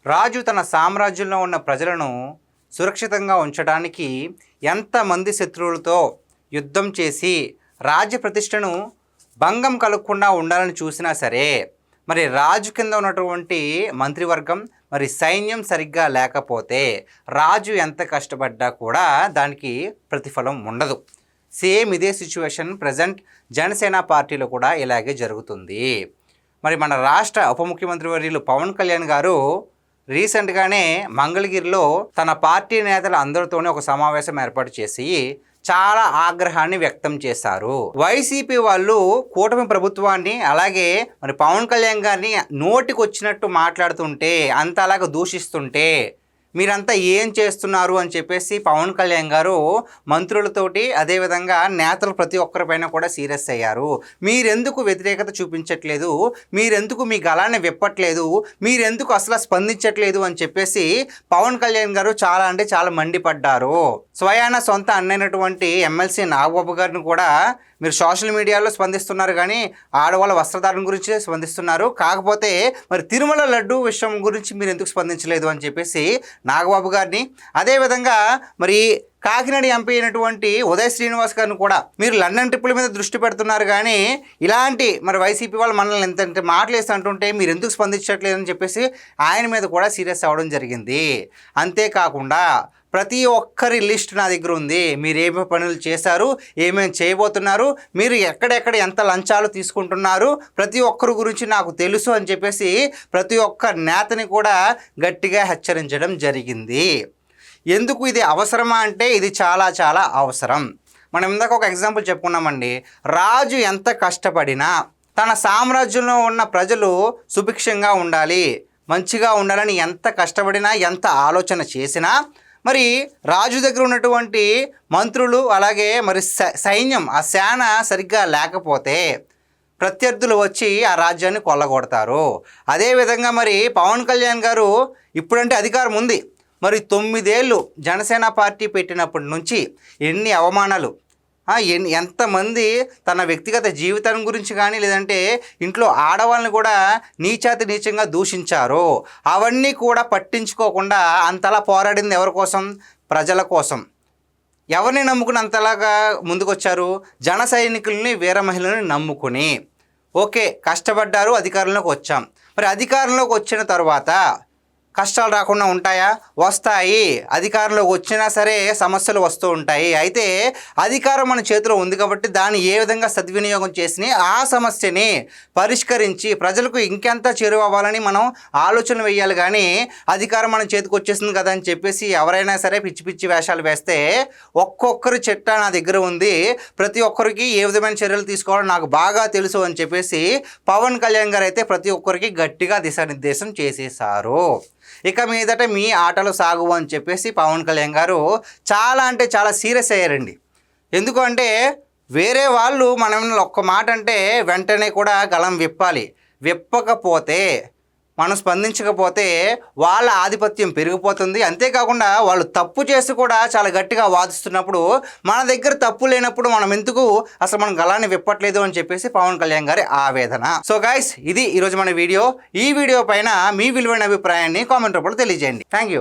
రాజు తన సామ్రాజ్యంలో ఉన్న ప్రజలను సురక్షితంగా ఉంచడానికి ఎంతమంది శత్రువులతో యుద్ధం చేసి రాజ్య ప్రతిష్టను భంగం కలగకుండా ఉండాలని చూసినా సరే, మరి రాజు కింద ఉన్నటువంటి మంత్రివర్గం మరి సైన్యం సరిగ్గా లేకపోతే రాజు ఎంత కష్టపడ్డా కూడా దానికి ప్రతిఫలం ఉండదు. సేమ్ ఇదే సిచ్యువేషన్ ప్రజెంట్ జనసేన పార్టీలో కూడా ఇలాగే జరుగుతుంది. మరి మన రాష్ట్ర ఉప ముఖ్యమంత్రి వర్యులు పవన్ కళ్యాణ్ గారు రీసెంట్గానే మంగళగిరిలో తన పార్టీ నేతల అందరితోనే ఒక సమావేశం ఏర్పాటు చేసి చాలా ఆగ్రహాన్ని వ్యక్తం చేశారు. వైసీపీ వాళ్ళు కూటమి ప్రభుత్వాన్ని అలాగే మరి పవన్ కళ్యాణ్ గారిని నోటికొచ్చినట్టు మాట్లాడుతుంటే, అంత అలాగ దూషిస్తుంటే మీరంతా ఏం చేస్తున్నారు అని చెప్పేసి పవన్ కళ్యాణ్ గారు మంత్రులతోటి అదేవిధంగా నేతలు ప్రతి ఒక్కరిపైన కూడా సీరియస్ అయ్యారు. మీరెందుకు వ్యతిరేకత చూపించట్లేదు, మీరెందుకు మీ గళాన్ని విప్పట్లేదు, మీరెందుకు అసలు స్పందించట్లేదు అని చెప్పేసి పవన్ కళ్యాణ్ గారు చాలా అంటే చాలా మండిపడ్డారు. స్వయాన సొంత అన్నైనటువంటి ఎమ్మెల్సీ నాగబాబు గారిని కూడా మీరు సోషల్ మీడియాలో స్పందిస్తున్నారు, కానీ ఆడవాళ్ళ వస్త్రధారణ గురించి స్పందిస్తున్నారు. కాకపోతే మరి తిరుమల లడ్డు విషయం గురించి మీరు ఎందుకు స్పందించలేదు అని చెప్పేసి నాగబాబు గారిని, అదేవిధంగా మరి కాకినాడ ఎంపీ అయినటువంటి ఉదయ్ శ్రీనివాస్ గారిని కూడా మీరు లండన్ ట్రిప్పుల మీద దృష్టి పెడుతున్నారు, కానీ ఇలాంటి మరి వైసీపీ వాళ్ళు మనల్ని ఎంత మాటలు వేసి అంటుంటే మీరు ఎందుకు స్పందించట్లేదని చెప్పేసి ఆయన మీద కూడా సీరియస్ అవ్వడం జరిగింది. అంతేకాకుండా ప్రతి ఒక్కరి లిస్ట్ నా దగ్గర ఉంది. మీరు ఏమేమి పనులు చేశారు, ఏమేమి చేయబోతున్నారు, మీరు ఎక్కడెక్కడ ఎంత లంచాలు తీసుకుంటున్నారు, ప్రతి ఒక్కరి గురించి నాకు తెలుసు అని చెప్పేసి ప్రతి ఒక్క నేతని కూడా గట్టిగా హెచ్చరించడం జరిగింది. ఎందుకు ఇది అవసరమా అంటే ఇది చాలా చాలా అవసరం. మనం ఇందాక ఒక ఎగ్జాంపుల్ చెప్పుకున్నామండి. రాజు ఎంత కష్టపడినా తన సామ్రాజ్యంలో ఉన్న ప్రజలు సుభిక్షంగా ఉండాలి, మంచిగా ఉండాలని ఎంత కష్టపడినా ఎంత ఆలోచన చేసినా మరి రాజు దగ్గర ఉన్నటువంటి మంత్రులు అలాగే మరి సైన్యం ఆ సేన సరిగ్గా లేకపోతే ప్రత్యర్థులు వచ్చి ఆ రాజ్యాన్ని కొల్లగొడతారు. అదేవిధంగా మరి పవన్ కళ్యాణ్ గారు ఇప్పుడంటే అధికారం ఉంది, మరి 9 ఏళ్ళు జనసేన పార్టీ పెట్టినప్పటి నుంచి ఎన్ని అవమానాలు, ఎంతమంది తన వ్యక్తిగత జీవితం గురించి కానీ లేదంటే ఇంట్లో ఆడవాళ్ళని కూడా నీచాతి నీచంగా దూషించారు. అవన్నీ కూడా పట్టించుకోకుండా అంతలా పోరాడింది ఎవరి కోసం? ప్రజల కోసం. ఎవరిని నమ్ముకుని అంతలాగా ముందుకొచ్చారు? జన సైనికుల్ని, వీర మహిళల్ని నమ్ముకుని. ఓకే, కష్టపడ్డారు, అధికారంలోకి వచ్చాం. మరి అధికారంలోకి వచ్చిన తర్వాత కష్టాలు రాకుండా ఉంటాయా? వస్తాయి. అధికారంలోకి వచ్చినా సరే సమస్యలు వస్తూ ఉంటాయి. అయితే అధికారం మన చేతిలో ఉంది కాబట్టి దాన్ని ఏ విధంగా సద్వినియోగం చేసి ఆ సమస్యని పరిష్కరించి ప్రజలకు ఇంకెంత చేరువవ్వాలని మనం ఆలోచన వేయాలి. కానీ అధికారం మన చేతికి వచ్చేసింది కదా అని చెప్పేసి ఎవరైనా సరే పిచ్చి పిచ్చి వేషాలు వేస్తే ఒక్కొక్కరి చిట్ట నా దగ్గర ఉంది, ప్రతి ఒక్కరికి ఏ విధమైన చర్యలు తీసుకోవాలో నాకు బాగా తెలుసు అని చెప్పేసి పవన్ కళ్యాణ్ గారు అయితే ప్రతి ఒక్కరికి గట్టిగా దిశానిర్దేశం చేసేసారు. ఇక మీదట మీ ఆటలు సాగు అని చెప్పేసి పవన్ కళ్యాణ్ గారు చాలా అంటే చాలా సీరియస్ అయ్యారండి. ఎందుకు అంటే వేరే వాళ్ళు మనం ఒక్క మాట అంటే వెంటనే కూడా గళం విప్పాలి. విప్పకపోతే మనం స్పందించకపోతే వాళ్ళ ఆధిపత్యం పెరిగిపోతుంది. అంతేకాకుండా వాళ్ళు తప్పు చేసి కూడా చాలా గట్టిగా వాదిస్తున్నప్పుడు మన దగ్గర తప్పు లేనప్పుడు మనం ఎందుకు అసలు మనం గళాన్ని విప్పట్లేదు అని చెప్పేసి పవన్ కళ్యాణ్ గారి ఆవేదన. సో గైస్, ఇది ఈరోజు మన వీడియో. ఈ వీడియో పైన మీ విలువైన అభిప్రాయాన్ని కామెంట్ రూపంలో తెలియజేయండి. Thank you.